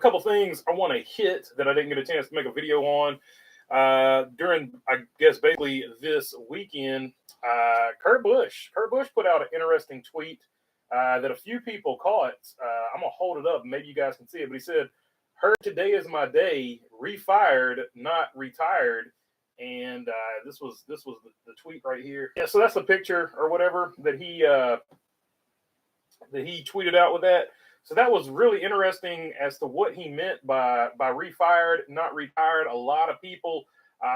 couple things I want to hit that I didn't get a chance to make a video on during, I guess, basically this weekend. Busch put out an interesting tweet that a few people caught. I'm gonna hold it up, maybe you guys can see it, but he said, "Heard today is my day, refired, not retired." And this was the tweet right here. Yeah, so that's the picture or whatever that he tweeted out with that. So that was really interesting as to what he meant by refired, not retired. A lot of people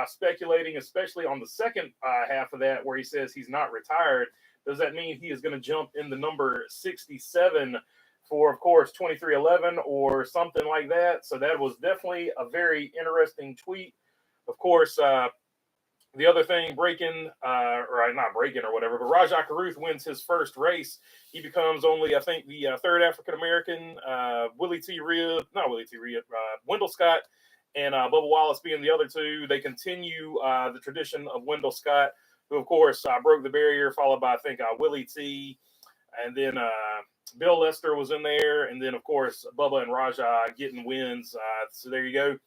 speculating, especially on the second half of that, where he says he's not retired. Does that mean he is going to jump in the number 67 for, of course, 2311 or something like that? So that was definitely a very interesting tweet. Of course, the other thing breaking, or not breaking or whatever, but Rajah Caruth wins his first race. He becomes only, I think, the third African-American, Wendell Scott and Bubba Wallace being the other two. They continue the tradition of Wendell Scott, who, of course, broke the barrier, followed by, I think, Willie T. And then Bill Lester was in there. And then, of course, Bubba and Rajah getting wins. So there you go.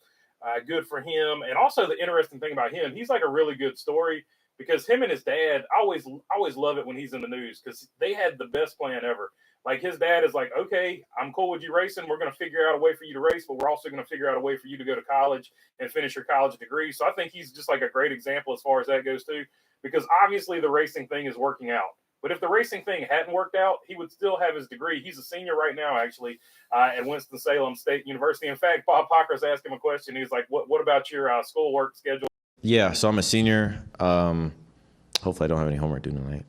Good for him. And also the interesting thing about him, he's like a really good story because him and his dad, I always love it when he's in the news because they had the best plan ever. Like his dad is like, okay, I'm cool with you racing. We're going to figure out a way for you to race, but we're also going to figure out a way for you to go to college and finish your college degree. So I think he's just like a great example as far as that goes too, because obviously the racing thing is working out. But if the racing thing hadn't worked out, he would still have his degree. He's a senior right now, actually, at Winston-Salem State University. In fact, Bob Pockers asked him a question. He's like, what about your schoolwork schedule? Yeah, so I'm a senior. Hopefully I don't have any homework due tonight.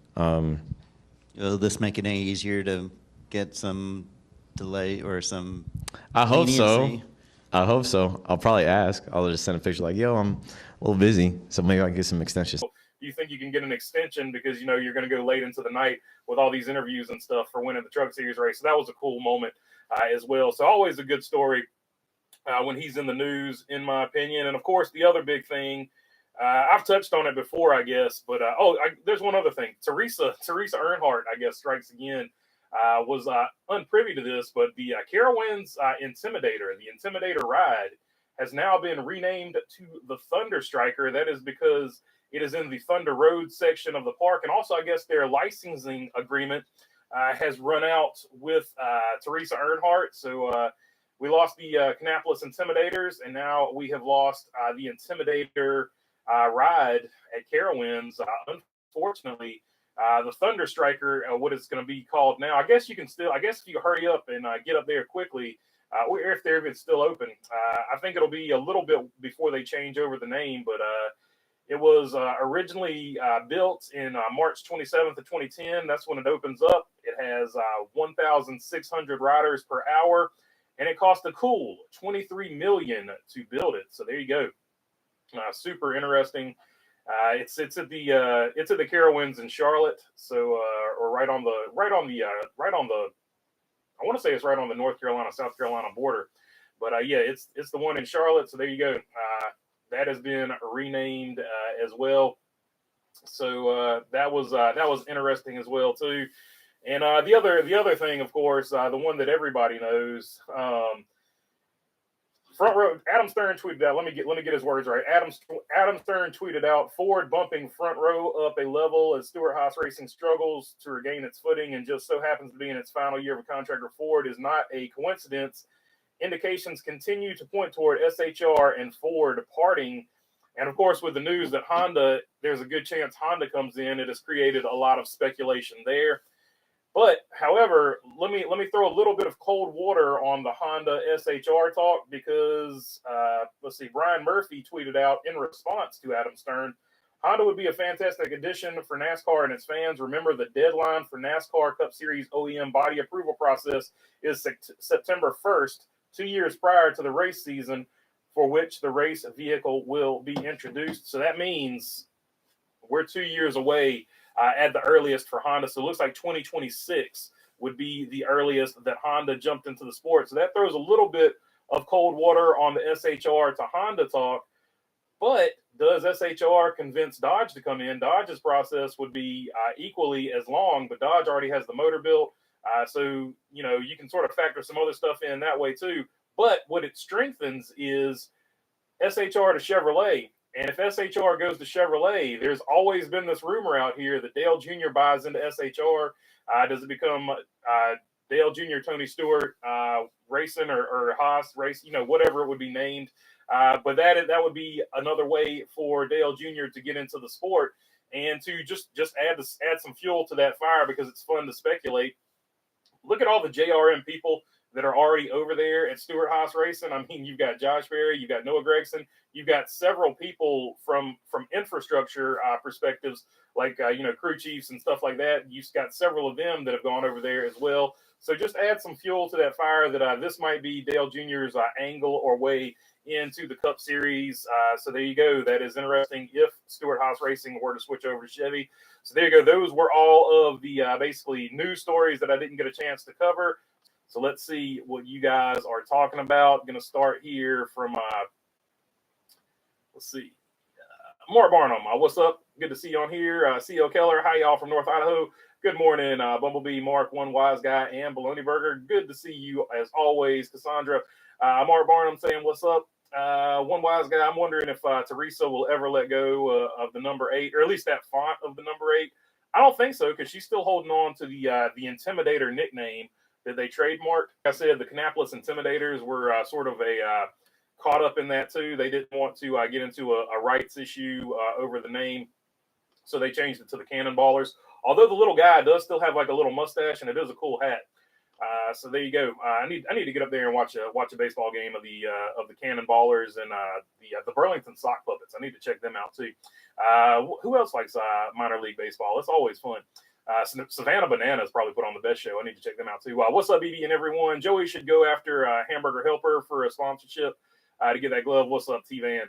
Will this make it any easier to get some delay or some I hope so. leniency? I hope so. I'll probably ask. I'll just send a picture like, yo, I'm a little busy, so maybe I can get some extensions. Do you think you can get an extension because, you're going to go late into the night with all these interviews and stuff for winning the Truck Series race? So that was a cool moment as well. So always a good story when he's in the news, in my opinion. And, of course, the other big thing, I've touched on it before, I guess. But, there's one other thing. Teresa Earnhardt, I guess, strikes again. Was unprivy to this, but the Carowinds Intimidator, the Intimidator ride, has now been renamed to the Thunder Striker. That is because it is in the Thunder Road section of the park. And also, I guess their licensing agreement has run out with Teresa Earnhardt. So we lost the Kannapolis Intimidators, and now we have lost the Intimidator ride at Carowinds. Unfortunately, the Thunder Striker, what it's going to be called now, I guess if you hurry up and get up there quickly, if it's still open, I think it'll be a little bit before they change over the name, but it was originally built in March 27th of 2010. That's when it opens up. It has 1,600 riders per hour, and it cost a cool $23 million to build it. So there you go. Super interesting. It's at the Carowinds in Charlotte. So or right on the I want to say it's right on the North Carolina South Carolina border. But yeah, it's the one in Charlotte. So there you go. That has been renamed as well. So that was interesting as well too. And the other thing, of course, the one that everybody knows, front row. Adam Stern tweeted out. Let me get his words right. Adam Stern tweeted out: Ford bumping front row up a level as Stewart-Haas Racing struggles to regain its footing, and just so happens to be in its final year of a contract with Ford is not a coincidence. Indications continue to point toward SHR and Ford parting. And of course, with the news that Honda, there's a good chance Honda comes in. It has created a lot of speculation there. But however, let me throw a little bit of cold water on the Honda SHR talk because let's see, Brian Murphy tweeted out in response to Adam Stern, Honda would be a fantastic addition for NASCAR and its fans. Remember, the deadline for NASCAR Cup Series OEM body approval process is September 1st. 2 years prior to the race season for which the race vehicle will be introduced. So that means we're 2 years away at the earliest for Honda. So it looks like 2026 would be the earliest that Honda jumped into the sport. So that throws a little bit of cold water on the SHR to Honda talk. But does SHR convince Dodge to come in? Dodge's process would be equally as long, but Dodge already has the motor built. So, you can sort of factor some other stuff in that way too. But what it strengthens is SHR to Chevrolet. And if SHR goes to Chevrolet, there's always been this rumor out here that Dale Jr. buys into SHR. Does it become Dale Jr., Tony Stewart Racing or Haas Racing, whatever it would be named. But that would be another way for Dale Jr. to get into the sport and to just add some fuel to that fire, because it's fun to speculate. Look at all the JRM people that are already over there at Stewart-Haas Racing. I mean, you've got Josh Berry, you've got Noah Gregson, you've got several people from infrastructure perspectives, like crew chiefs and stuff like that. You've got several of them that have gone over there as well. So just add some fuel to that fire that this might be Dale Jr.'s angle or way into the Cup Series. So there you go. That is interesting if Stewart-Haas Racing were to switch over to Chevy. So there you go. Those were all of the basically news stories that I didn't get a chance to cover. So let's see what you guys are talking about. Going to start here from, let's see, Mark Barnum. What's up? Good to see you on here. C.O. Keller, hi, y'all from North Idaho. Good morning, Bumblebee, Mark, One Wise Guy, and Baloney Burger. Good to see you as always, Cassandra. Mark Barnum saying, what's up? One Wise Guy, I'm wondering if Teresa will ever let go of the number 8, or at least that font of the number 8. I don't think so, because she's still holding on to the Intimidator nickname that they trademarked. Like I said, the Kannapolis Intimidators were sort of caught up in that too. They didn't want to get into a rights issue over the name, so they changed it to the Cannonballers. Although the little guy does still have like a little mustache, and it is a cool hat. So there you go. I need to get up there and watch a baseball game of the Cannonballers and the Burlington Sock Puppets. I need to check them out too. Who else likes minor league baseball? It's always fun. Savannah Bananas probably put on the best show. I need to check them out too. What's up, BB and everyone? Joey should go after Hamburger Helper for a sponsorship to get that glove. What's up, T-Van?